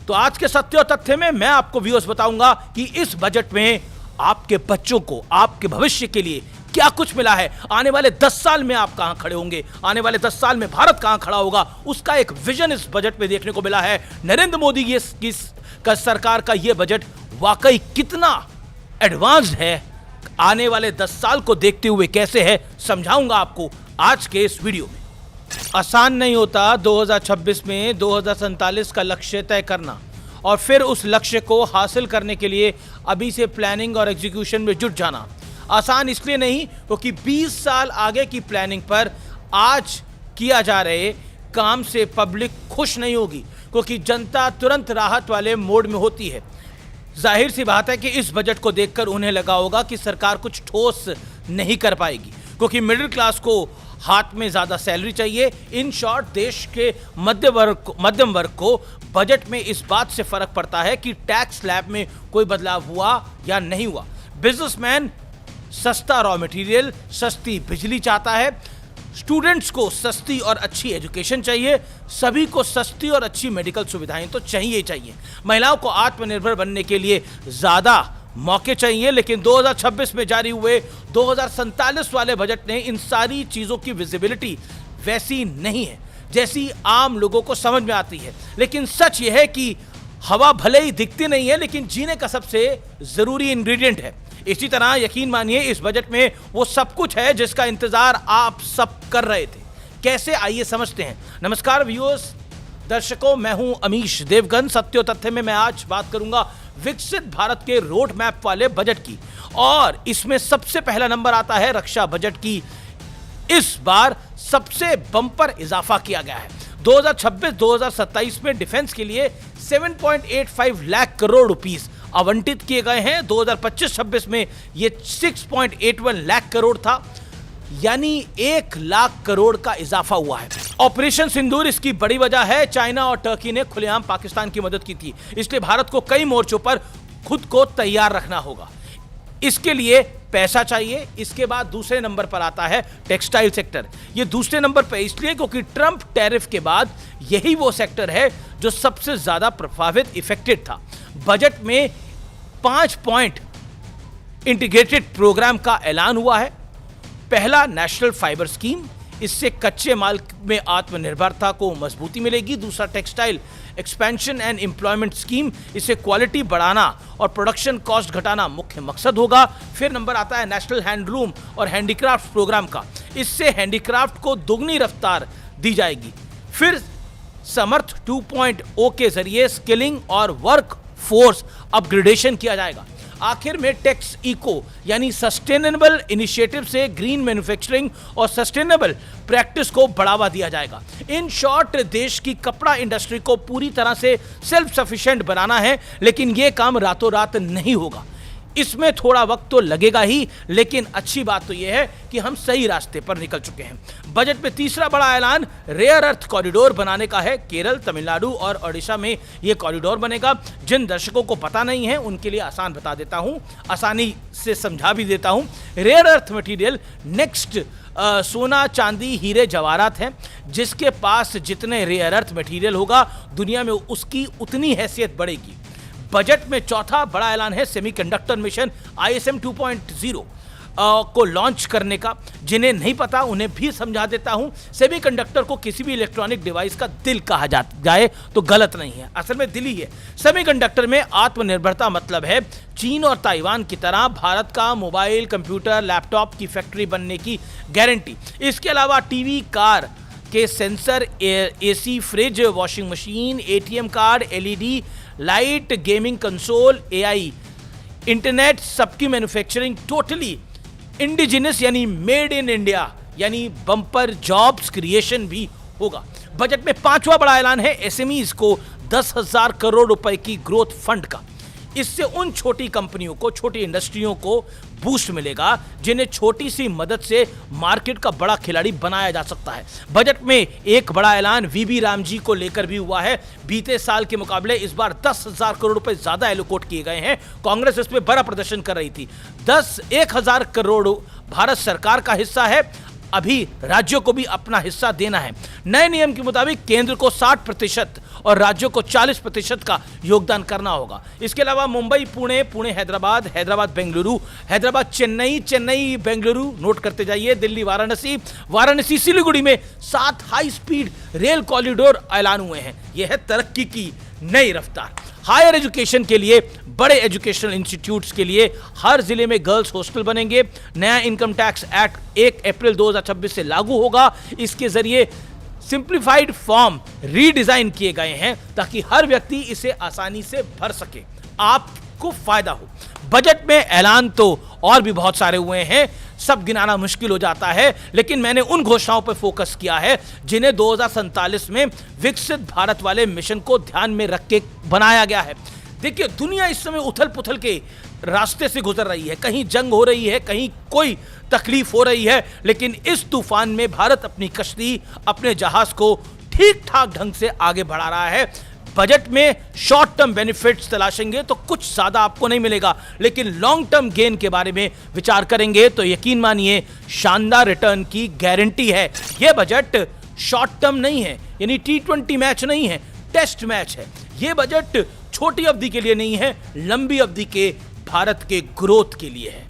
तो आज के सत्य और तथ्य में मैं आपको व्यूअर्स बताऊंगा कि इस बजट में आपके बच्चों को, आपके भविष्य के लिए क्या कुछ मिला है। आने वाले 10 साल में आप कहां खड़े होंगे, आने वाले 10 साल में भारत कहां खड़ा होगा, उसका एक विजन इस बजट में देखने को मिला है। नरेंद्र मोदी की सरकार का यह बजट वाकई कितना एडवांस है, आने वाले 10 साल को देखते हुए कैसे है, समझाऊंगा आपको आज के इस वीडियो में। आसान नहीं होता 2026 में 2047 का लक्ष्य तय करना और फिर उस लक्ष्य को हासिल करने के लिए अभी से प्लानिंग और एग्जीक्यूशन में जुट जाना। आसान इसलिए नहीं क्योंकि 20 साल आगे की प्लानिंग पर आज किया जा रहे काम से पब्लिक खुश नहीं होगी, क्योंकि जनता तुरंत राहत वाले मोड में होती है। जाहिर सी बात है कि इस बजट को देखकर उन्हें लगा होगा कि सरकार कुछ ठोस नहीं कर पाएगी, क्योंकि मिडिल क्लास को हाथ में ज्यादा सैलरी चाहिए। इन शॉर्ट, देश के मध्यम वर्ग को बजट में इस बात से फर्क पड़ता है कि टैक्स स्लैब में कोई बदलाव हुआ या नहीं हुआ। बिजनेसमैन सस्ता रॉ मटेरियल, सस्ती बिजली चाहता है, स्टूडेंट्स को सस्ती और अच्छी एजुकेशन चाहिए, सभी को सस्ती और अच्छी मेडिकल सुविधाएं तो चाहिए ही चाहिए। महिलाओं को आत्मनिर्भर बनने के लिए ज्यादा मौके चाहिए। लेकिन 2026 में जारी हुए 2047 वाले बजट ने इन सारी चीजों की विजिबिलिटी वैसी नहीं है जैसी आम लोगों को समझ में आती है। लेकिन सच यह है कि हवा भले ही दिखती नहीं है, लेकिन जीने का सबसे जरूरी इंग्रेडिएंट है। इसी तरह यकीन मानिए इस बजट में वो सब कुछ है जिसका इंतजार आप सब कर रहे थे। कैसे, आइए समझते हैं। नमस्कार व्यूअर्स, दर्शकों, मैं हूं अमीश देवगन। सत्य और तथ्य में मैं आज बात करूंगा विकसित भारत के रोड मैप वाले बजट की, और इसमें सबसे पहला नंबर आता है रक्षा बजट की। इस बार सबसे बम्पर इजाफा किया गया है। 2026-2027 में डिफेंस के लिए 7.85 लाख करोड़ रुपीस आवंटित किए गए हैं। 2025-26 में ये 6.81 लाख करोड़ था, यानी 1 लाख करोड़ का इजाफा हुआ है। ऑपरेशन सिंदूर इसकी बड़ी वजह है। चाइना और टर्की ने खुलेआम पाकिस्तान की मदद की थी, इसलिए भारत को कई मोर्चों पर खुद को तैयार रखना होगा। इसके लिए पैसा चाहिए। इसके बाद दूसरे नंबर पर आता है टेक्सटाइल सेक्टर। ये दूसरे नंबर पर इसलिए क्योंकि ट्रंप टैरिफ के बाद यही वो सेक्टर है जो सबसे ज्यादा प्रभावित, इफेक्टेड था। बजट में 5 पॉइंट इंटीग्रेटेड प्रोग्राम का ऐलान हुआ है। पहला, नेशनल फाइबर स्कीम, इससे कच्चे माल में आत्मनिर्भरता को मजबूती मिलेगी। दूसरा, textile expansion and employment scheme, इससे क्वालिटी बढ़ाना और प्रोडक्शन कॉस्ट घटाना मुख्य मकसद होगा। फिर नंबर आता है नेशनल हैंडलूम और हैंडीक्राफ्ट प्रोग्राम का, इससे हैंडीक्राफ्ट को दोगुनी रफ्तार दी जाएगी। फिर समर्थ 2.0 के जरिए स्किलिंग और वर्क फोर्स अपग्रेडेशन किया जाएगा। आखिर में टैक्स इको यानी सस्टेनेबल इनिशिएटिव से ग्रीन मैन्युफैक्चरिंग और सस्टेनेबल प्रैक्टिस को बढ़ावा दिया जाएगा। इन शॉर्ट, देश की कपड़ा इंडस्ट्री को पूरी तरह से सेल्फ सफिशिएंट बनाना है, लेकिन यह काम रातों रात नहीं होगा। इसमें थोड़ा वक्त तो लगेगा ही, लेकिन अच्छी बात तो यह है कि हम सही रास्ते पर निकल चुके हैं। बजट में तीसरा बड़ा ऐलान रेयर अर्थ कॉरिडोर बनाने का है। केरल, तमिलनाडु और ओडिशा में यह कॉरिडोर बनेगा। जिन दर्शकों को पता नहीं है उनके लिए आसान बता देता हूं, आसानी से समझा भी देता हूं। रेयर अर्थ मटेरियल नेक्स्ट सोना, चांदी, हीरे, जवाहरात हैं। जिसके पास जितने रेयर अर्थ मटेरियल होगा, दुनिया में उसकी उतनी हैसियत बढ़ेगी। बजट में चौथा बड़ा ऐलान है सेमीकंडक्टर मिशन ISM 2.0 को लॉन्च करने का। जिन्हें नहीं पता उन्हें भी समझा देता हूं। सेमीकंडक्टर को किसी भी इलेक्ट्रॉनिक डिवाइस का दिल कहा जाए तो गलत नहीं है, असल में दिल ही है। सेमीकंडक्टर में आत्मनिर्भरता मतलब है चीन और ताइवान की तरह भारत का मोबाइल, कंप्यूटर, लैपटॉप की फैक्ट्री बनने की गारंटी। इसके अलावा टीवी, कार के sensor, AC, fridge, washing machine, ATM card, LED light, gaming console, AI, internet, सबकी मैन्युफैक्चरिंग टोटली इंडिजिनस यानी मेड इन इंडिया, यानी बम्पर जॉब्स क्रिएशन भी होगा। बजट में पांचवा बड़ा ऐलान है SMEs को 10,000 करोड़ रुपए की ग्रोथ फंड का। इससे उन छोटी कंपनियों को, छोटी इंडस्ट्रियों को बूस्ट मिलेगा जिन्हें छोटी सी मदद से मार्केट का बड़ा खिलाड़ी बनाया जा सकता है। बजट में एक बड़ा ऐलान VB रामजी को लेकर भी हुआ है। बीते साल के मुकाबले इस बार 10,000 करोड़ रुपए ज्यादा एलोकेट किए गए हैं। कांग्रेस इसमें बड़ा प्रदर्शन कर रही थी। 1,000 करोड़ भारत सरकार का हिस्सा है। अभी राज्यों को भी अपना हिस्सा देना है। नए नियम के मुताबिक केंद्र को 60% और राज्यों को 40% का योगदान करना होगा। इसके अलावा मुंबई पुणे, पुणे हैदराबाद, हैदराबाद बेंगलुरु, हैदराबाद चेन्नई, चेन्नई बेंगलुरु, नोट करते जाइए, दिल्ली वाराणसी, वाराणसी सिलीगुड़ी में 7 हाई स्पीड रेल कॉरिडोर ऐलान हुए हैं। यह है तरक्की की नई रफ्तार। हायर एजुकेशन के लिए, बड़े एजुकेशनल इंस्टीट्यूट्स के लिए हर जिले में गर्ल्स हॉस्टल बनेंगे। नया इनकम टैक्स एक्ट 1 अप्रैल 2026 से लागू होगा। इसके जरिए सिंप्लीफाइड फॉर्म रीडिजाइन किए गए हैं ताकि हर व्यक्ति इसे आसानी से भर सके, आपको फायदा हो। बजट में ऐलान तो और भी बहुत सारे हुए हैं, सब गिनाना मुश्किल हो जाता है, लेकिन मैंने उन घोषणाओं पर फोकस किया है जिन्हें 2047 में विकसित भारत वाले मिशन को ध्यान में रख के बनाया गया है। देखिए, दुनिया इस समय उथल पुथल के रास्ते से गुजर रही है, कहीं जंग हो रही है, कहीं कोई तकलीफ हो रही है, लेकिन इस तूफान में भारत अपनी कश्ती, अपने जहाज को ठीक ठाक ढंग से आगे बढ़ा रहा है। बजट में शॉर्ट टर्म बेनिफिट्स तलाशेंगे तो कुछ ज्यादा आपको नहीं मिलेगा, लेकिन लॉन्ग टर्म गेन के बारे में विचार करेंगे तो यकीन मानिए शानदार रिटर्न की गारंटी है। यह बजट शॉर्ट टर्म नहीं है, यानी T20 मैच नहीं है, टेस्ट मैच है। यह बजट छोटी अवधि के लिए नहीं है, लंबी अवधि के भारत के ग्रोथ के लिए है।